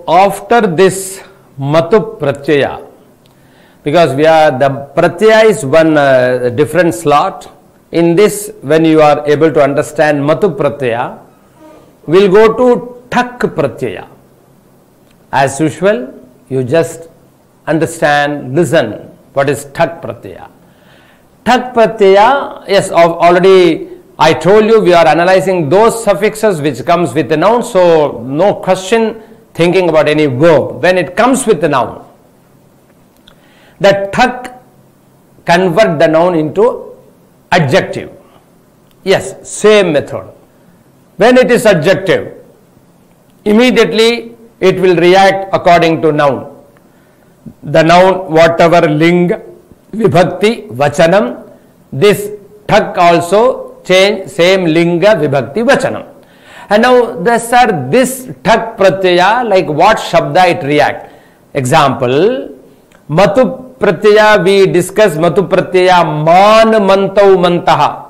after this matu pratyaya, because the pratyaya is one different slot. In this, when you are able to understand matu pratyaya, we'll go to thak pratyaya. As usual, you just understand, listen, what is thak pratyaya. Thak pratyaya, yes, already I told you we are analyzing those suffixes which comes with the noun, so no question thinking about any verb. When it comes with the noun, the thak convert the noun into adjective. Yes, same method. When it is adjective, immediately it will react according to noun. The noun, whatever linga, vibhakti, vachanam, this thak also change, same linga, vibhakti, vachanam. And now this thak pratyaya, like what shabda it react. Example, matu pratyaya, we discuss matu pratyaya man mantau mantaha,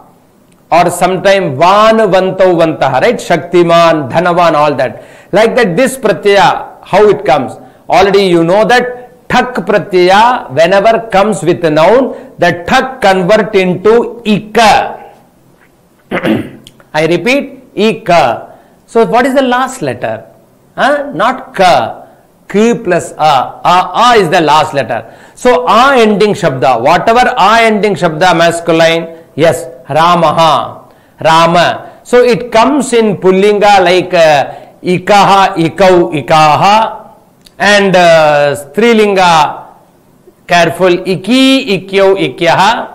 or sometime van vantau vantaha, right? Shaktiman, dhanavan, all that. Like that, this pratyaya, how it comes? Already you know that thak pratyaya, whenever comes with a noun, the thak convert into ika. I repeat, ika. So what is the last letter? Not ka. K plus a. A is the last letter. So a ending shabda, whatever a ending shabda masculine, yes, ramaha, rama. So it comes in pullinga like ikaha, ikau, ikaha, and strilinga, careful, iki, ikyau, ikyaha,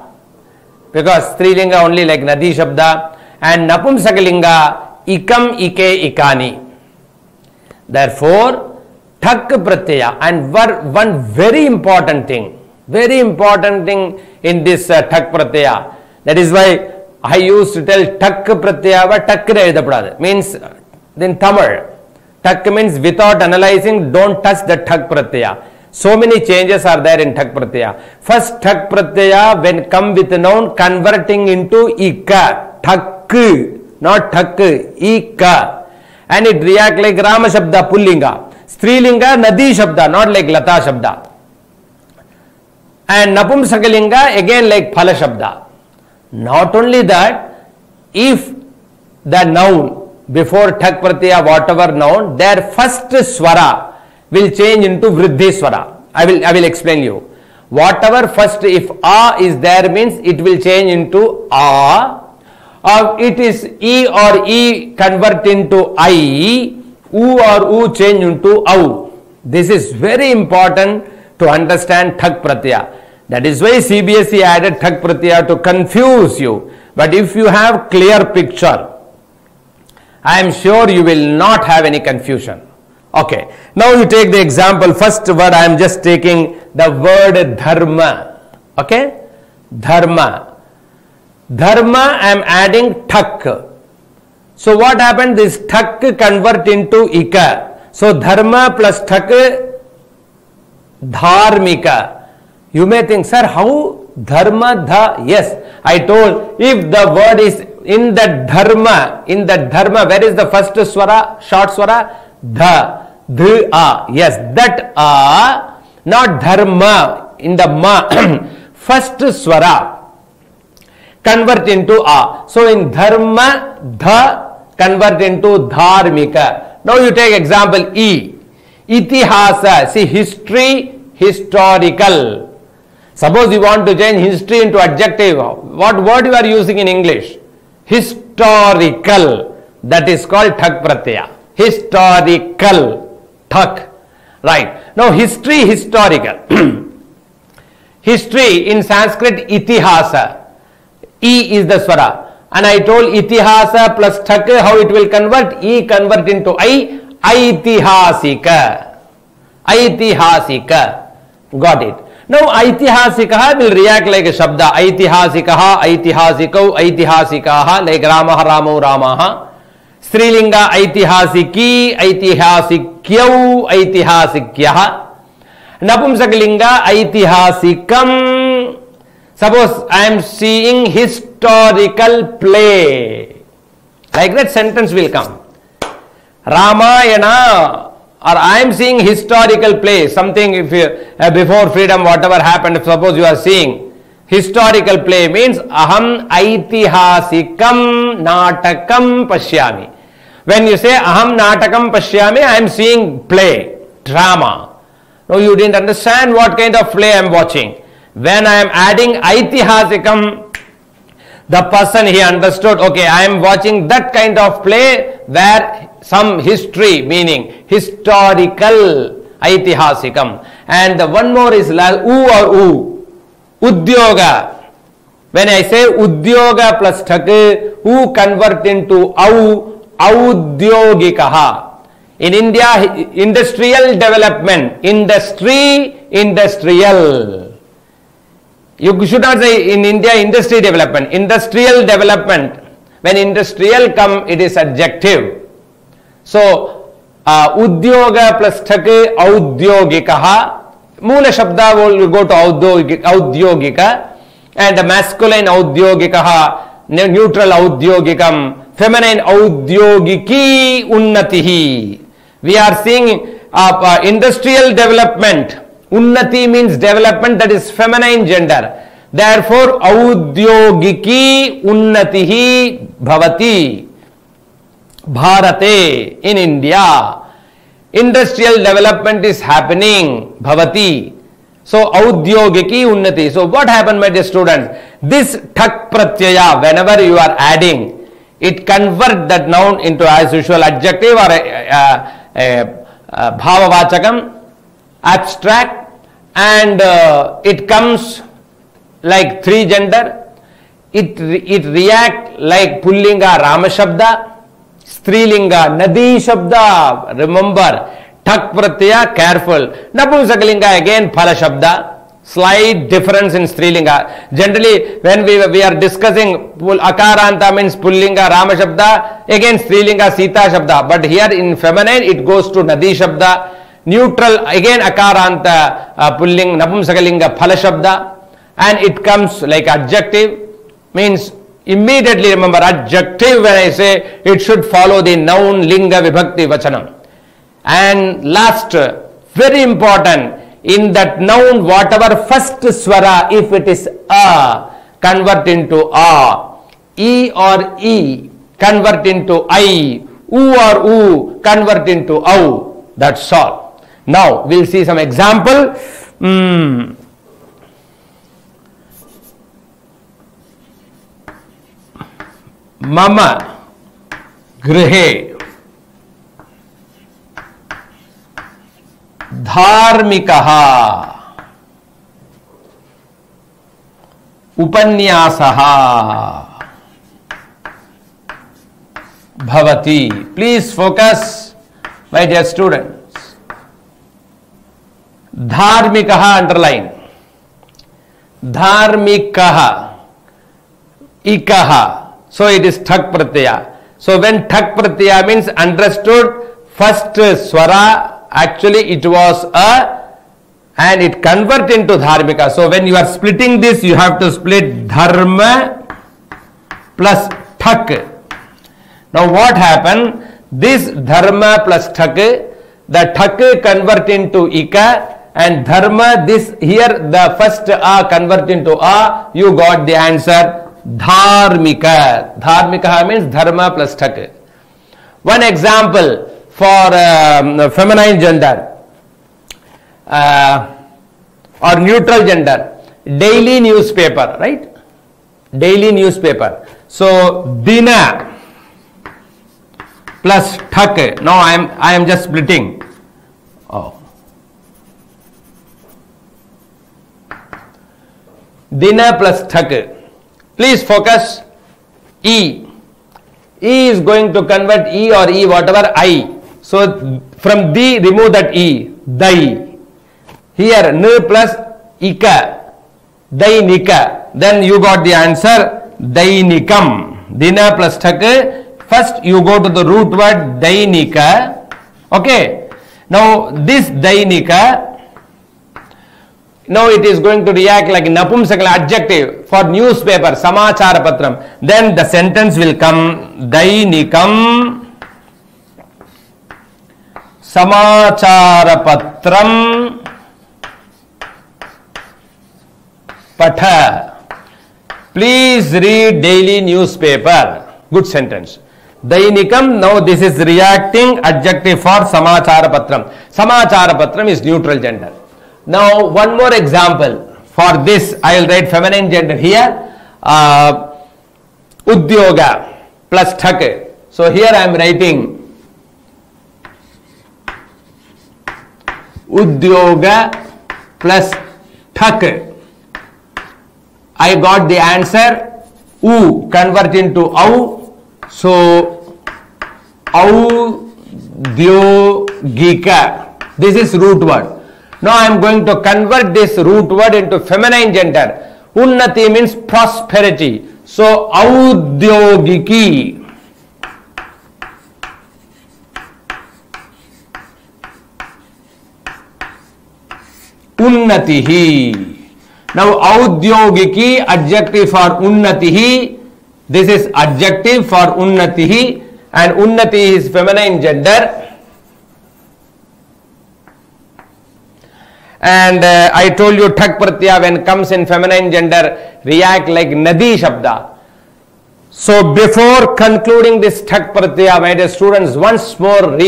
because strilinga only like nadi shabda, and napumsakalinga, ikam, ike, ikani. Therefore, thak pratyaya, and one very important thing in this thak pratyaya, that is why I used to tell thak pratyaya, but thak means in Tamil. Thak means without analyzing, don't touch the thak pratyaya. So many changes are there in thak pratyaya. First, thak pratyaya, when come with a noun, converting into ika, thak, not thak, ika, and it react like rama shabda, pullinga. Strilinga, nadi shabda, not like lata shabda. And napumsakalinga, again like phala shabda. Not only that, if the noun before thak pratyaya, whatever noun, their first swara will change into vriddhi swara. I will explain you. Whatever first, if a is there, means it will change into a, or it is e or e convert into I, u or u change into au. This is very important to understand thak pratyaya. That is why CBSE added thak pratyaya to confuse you. But if you have clear picture, I am sure you will not have any confusion. Okay. Now you take the example. First word I am just taking the word dharma. Okay. Dharma. Dharma I am adding thak. So what happened? This thak convert into ika. So dharma plus thak, dharmika. You may think, sir, how dharma, dha? Yes, I told, if the word is in the dharma, where is the first swara, short swara? Dha, dh, a. Yes, that a, not dharma, in the ma, first swara, convert into a. So in dharma, dha, convert into dharmika. Now you take example E. Itihasa, see history, historical. Suppose you want to change history into adjective, what word you are using in English? Historical. That is called thak pratyaya. Historical. Thak. Right. Now history, historical. History in Sanskrit, itihasa. E is the swara. And I told itihasa plus thak, how it will convert? E convert into I. Aitihasika. Aitihasika. Got it. Now aitihasikaha will react like a shabda. Aitihasikaha, aitihasikau, aitihasikaha, like ramaha, ramau, ramaha. Strilinga aitihasiki, aitihasikyau, aitihasikyaha. Napumsakalinga aitihasikam. Suppose I am seeing historical play. Like that sentence will come. Ramayana or I am seeing historical play, something if you, before freedom, whatever happened, suppose you are seeing historical play means aham aitihasikam natakam pashyami. When you say aham natakam pashyami, I am seeing play, drama. No, you didn't understand what kind of play I am watching. When I am adding aitihasikam, the person he understood, okay, I am watching that kind of play where some history, meaning historical, aitihasikam. And the one more is u or u, udyoga. When I say udyoga plus thak, u convert into au, audyogikaha. In India, industrial development, industrial. You should not say in India industry development, industrial development. When industrial come, it is adjective. So, udyoga plus thak, audyogikaha. Moola shabda will go to audyogika. And the masculine audyogikaha, neutral audyogikam, feminine audyogiki unnatihi. We are seeing industrial development. Unnati means development, that is feminine gender. Therefore, audyogiki unnatihi bhavati. Bharate, in India. Industrial development is happening. Bhavati. So, audyogiki unnati. So, what happened, my dear students? This thak pratyaya, whenever you are adding, it converts that noun into as usual adjective or bhavavachakam, abstract, and it comes like three gender. It react like pullinga rama shabda, strilinga nadi shabda. Remember, thak pratyaya, careful. Napumsakalinga again phala shabda. Slight difference in strilinga. Generally, when we are discussing akaranta means pullinga rama shabda, again strilinga sita shabda. But here in feminine, it goes to nadi shabda. Neutral, again akaranta pulling napumsakalinga phala shabda, and it comes like adjective, means immediately remember adjective. When I say, it should follow the noun linga vibhakti vachanam. And last, very important, in that noun, whatever first swara, if it is a, convert into a, e or e, convert into I, u or u, convert into au. That's all. Now, we'll see some example. Mama grihe dharmikaha upanyasaha bhavati. Please focus, my dear students. Dharmikaha, underline. Dharmikaha, ikaha. So it is thak pratyaya. So when thak pratyaya means understood, first swara, actually it was a, and it convert into dharmika. So when you are splitting this, you have to split dharma plus thak. Now what happened? This dharma plus thak, the thak convert into ika, and dharma, this here the first a convert into a, you got the answer dharmika. Dharmika means dharma plus thak. One example for feminine gender or neutral gender, daily newspaper, right? Daily newspaper. So dina plus thak. Now I am just splitting. Oh. Dina plus thak. Please focus. E. E is going to convert E or E whatever I. So from D remove that E. Dai. Here N plus Ika. Dainika. Then you got the answer Dainikam. Dina plus thak. First you go to the root word Dainika. Okay. Now this Dainika, now it is going to react like napumsakala adjective for newspaper, samachara patram. Then the sentence will come Dainikam समाचारपत्रम patha. Please read daily newspaper. Good sentence. Dainikam, now this is reacting adjective for samacharapatram. Samacharapatram is neutral gender. Now one more example. For this I will write feminine gender here. Udyoga plus thak. So here I am writing Udyoga plus thak. I got the answer U, convert into au. So audyogika, this is root word. Now I am going to convert this root word into feminine gender. Unnati means prosperity. So audyogiki. Unnatihi. Now audyogiki, adjective for unnatihi. This is adjective for unnatihi, and unnati is feminine gender. And I told you thak pratyaya when comes in feminine gender react like nadi shabda. So before concluding this thak pratyaya, my dear students, once more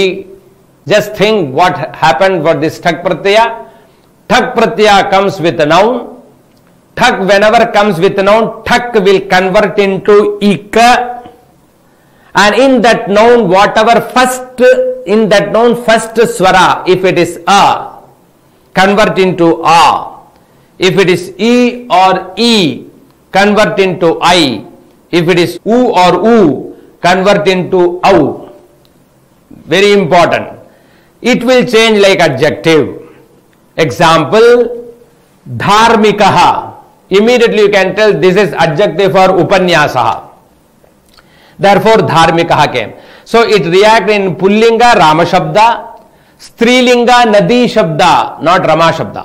just think what happened for this thak pratyaya. Thak pratyaya comes with a noun. Thak, whenever comes with a noun, thak will convert into ika, and in that noun whatever first swara, if it is a, convert into a. If it is e or e, convert into I. If it is u or u, convert into au. Very important. It will change like adjective. Example, dharmikaha. Immediately you can tell this is adjective for upanyasaha. Therefore dharmikaha came. So it react in pullinga rama shabda, strilinga nadi shabda, not rama shabda,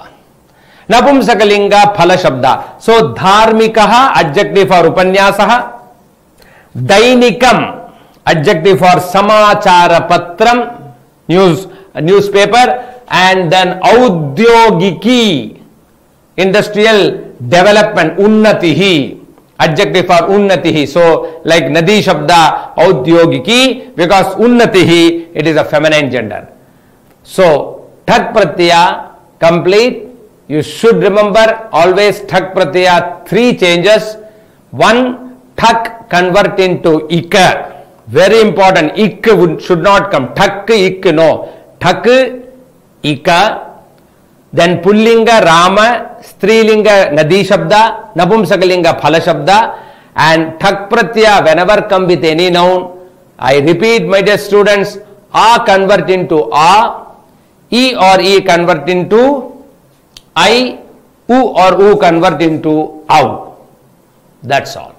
napumsakalinga phala shabda. So dharmikaha adjective for upanyasaha, dainikam adjective for samacharapatram, newspaper, and then audyogiki, industrial development, unnatihi, adjective for unnatihi. So like nadi shabda, audyogiki, because unnatihi, it is a feminine gender. So thak pratyaya complete. You should remember always thak pratyaya 3 changes. 1, thak convert into ika. Very important. Ik should not come. Thak, ik, no. Thak, ika. Then pullinga rama, strilinga nadi shabda, napumsakalinga phala shabda, and thak pratyaya whenever come with any noun. I repeat, my dear students, a convert into a, e or e convert into I, u or u convert into au. That's all.